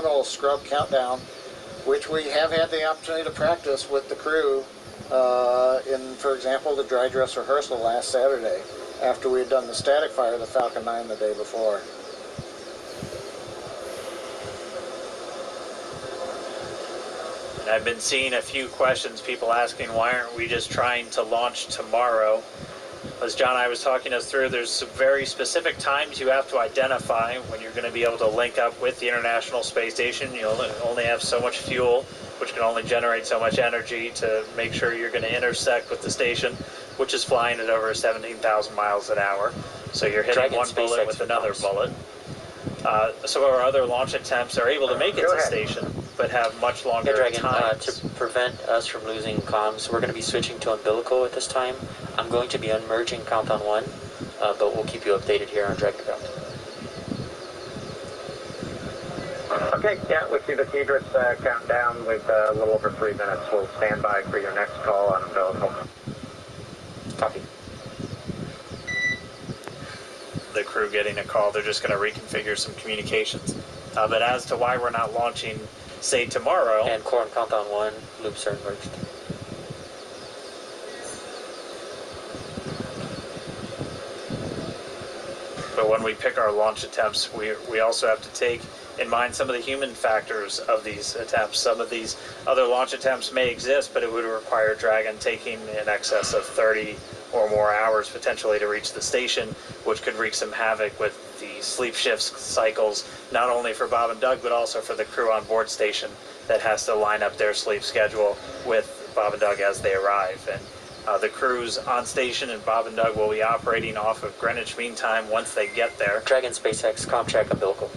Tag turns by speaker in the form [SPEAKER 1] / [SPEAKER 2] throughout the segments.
[SPEAKER 1] terminal scrub countdown, which we have had the opportunity to practice with the crew in, for example, the dry dress rehearsal last Saturday, after we had done the static fire of the Falcon 9 the day before.
[SPEAKER 2] I've been seeing a few questions, people asking why aren't we just trying to launch tomorrow? As John and I was talking us through, there's some very specific times you have to identify when you're going to be able to link up with the International Space Station. You only have so much fuel, which can only generate so much energy to make sure you're going to intersect with the station, which is flying at over 17,000 miles an hour. So you're hitting
[SPEAKER 3] Dragon
[SPEAKER 2] one bullet with another bullet. Some of our other launch attempts are able to make it to the station, but have much longer times.
[SPEAKER 3] To prevent us from losing comms, we're going to be switching to umbilical at this time. I'm going to be unmerging Countdown 1, but we'll keep you updated here on Dragon Ground.
[SPEAKER 4] Okay, yeah, we see the Tidris countdown with a little over 3 minutes. We'll stand by for your next call on umbilical.
[SPEAKER 3] Copy.
[SPEAKER 2] The crew getting a call, they're just going to reconfigure some communications. But as to why we're not launching, say, tomorrow...
[SPEAKER 3] And core on Countdown 1, loops are merged.
[SPEAKER 2] But when we pick our launch attempts, we also have to take in mind some of the human factors of these attempts. Some of these other launch attempts may exist, but it would require Dragon taking in excess of 30 or more hours potentially to reach the station, which could wreak some havoc with the sleep shifts cycles, not only for Bob and Doug, but also for the crew on board station that has to line up their sleep schedule with Bob and Doug as they arrive. And the crews on station and Bob and Doug will be operating off of Greenwich Mean Time once they get there.
[SPEAKER 3] Dragon SpaceX, comm check umbilical.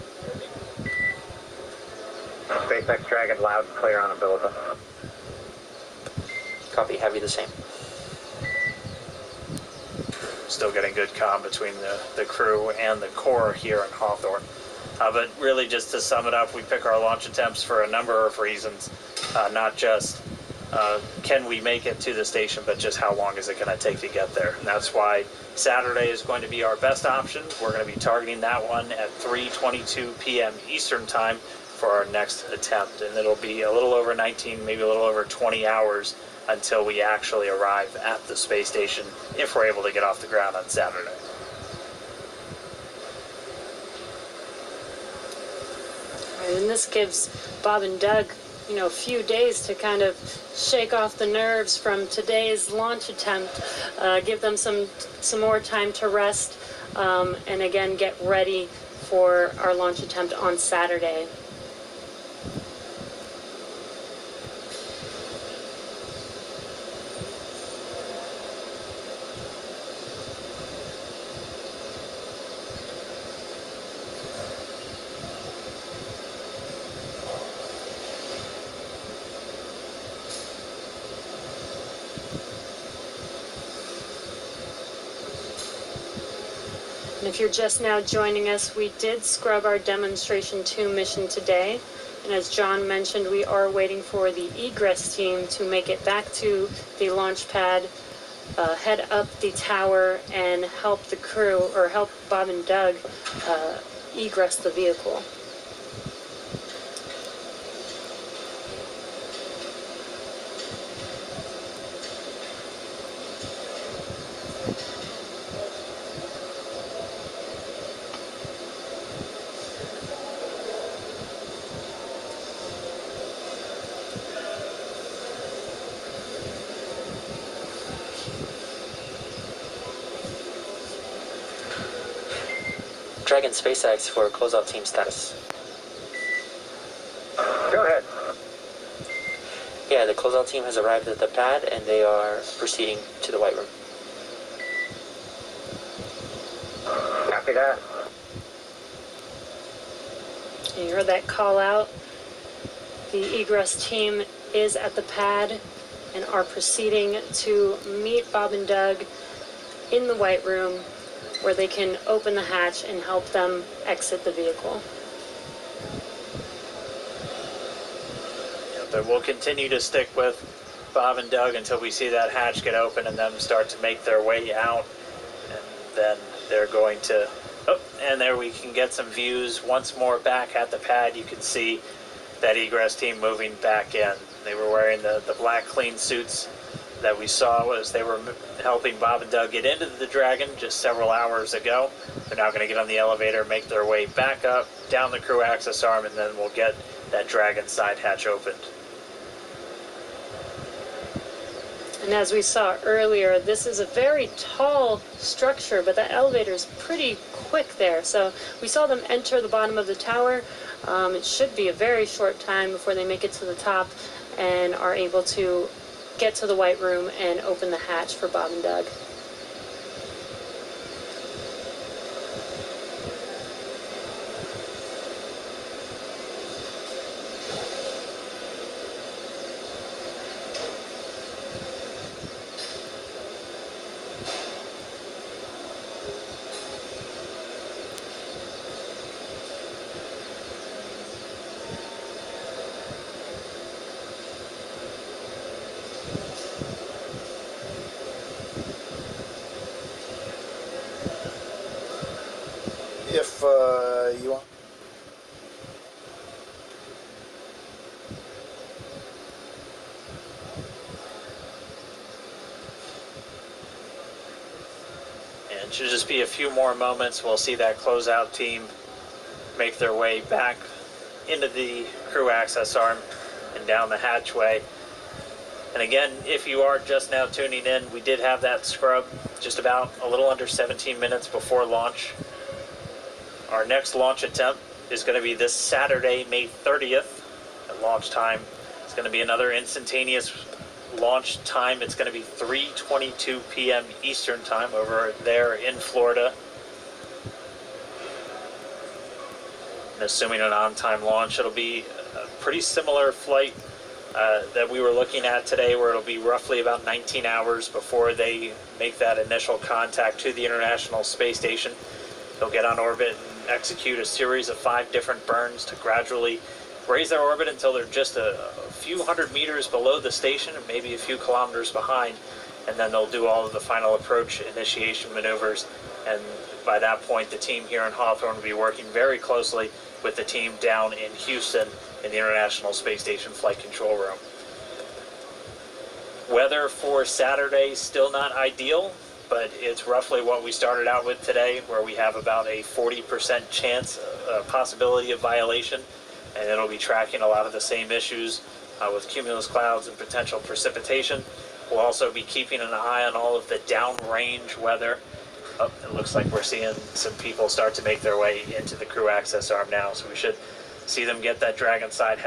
[SPEAKER 4] SpaceX Dragon, loud and clear on umbilical.
[SPEAKER 3] Copy, heavy the same.
[SPEAKER 2] Still getting good comm between the crew and the core here in Hawthorne. But really, just to sum it up, we pick our launch attempts for a number of reasons, not just can we make it to the station, but just how long is it going to take to get there. And that's why Saturday is going to be our best option. We're going to be targeting that one at 3:22 p.m. Eastern Time for our next attempt. And it'll be a little over 19, maybe a little over 20 hours until we actually arrive at the space station, if we're able to get off the ground on Saturday.
[SPEAKER 5] And this gives Bob and Doug, a few days to kind of shake off the nerves from today's launch attempt, give them some more time to rest, and again, get ready for our launch attempt on Saturday. And if you're just now joining us, we did scrub our Demonstration 2 mission today. And as John mentioned, we are waiting for the egress team to make it back to the launch pad, head up the tower, and help the crew, or help Bob and Doug egress the vehicle.
[SPEAKER 3] Dragon SpaceX for closeout team status.
[SPEAKER 4] Go ahead.
[SPEAKER 3] Yeah, the closeout team has arrived at the pad and they are proceeding to the White Room.
[SPEAKER 4] Copy that.
[SPEAKER 5] You heard that call out. The egress team is at the pad and are proceeding to meet Bob and Doug in the White Room, where they can open the hatch and help them exit the vehicle.
[SPEAKER 2] Yeah, but we'll continue to stick with Bob and Doug until we see that hatch get open and them start to make their way out. And then they're going to Oh, and there we can get some views once more back at the pad. You can see that egress team moving back in. They were wearing the black clean suits that we saw as they were helping Bob and Doug get into the Dragon just several hours ago. They're now going to get on the elevator, make their way back up, down the crew access arm, and then we'll get that Dragon side hatch opened.
[SPEAKER 5] And as we saw earlier, this is a very tall structure, but that elevator is pretty quick there. So we saw them enter the bottom of the tower. It should be a very short time before they make it to the top and are able to get to the White Room and open the hatch for Bob and Doug.
[SPEAKER 1] If you want.
[SPEAKER 2] And it should just be a few more moments. We'll see that closeout team make their way back into the crew access arm and down the hatchway. And again, if you are just now tuning in, we did have that scrub just about a little under 17 minutes before launch. Our next launch attempt is going to be this Saturday, May 30th at launch time. It's going to be another instantaneous launch time. It's going to be 3:22 p.m. Eastern time over there in Florida. And assuming an on-time launch, it'll be a pretty similar flight that we were looking at today, where it'll be roughly about 19 hours before they make that initial contact to the International Space Station. They'll get on orbit and execute a series of 5 different burns to gradually raise their orbit until they're just a few hundred meters below the station and maybe a few kilometers behind. And then they'll do all of the final approach initiation maneuvers. And by that point, the team here in Hawthorne will be working very closely with the team down in Houston in the International Space Station Flight Control Room. Weather for Saturday still not ideal, but it's roughly what we started out with today, where we have about a 40% chance, possibility of violation, and it'll be tracking a lot of the same issues with cumulus clouds and potential precipitation. We'll also be keeping an eye on all of the downrange weather. Oh, it looks like we're seeing some people start to make their way into the crew access arm now, so we should see them get that Dragon side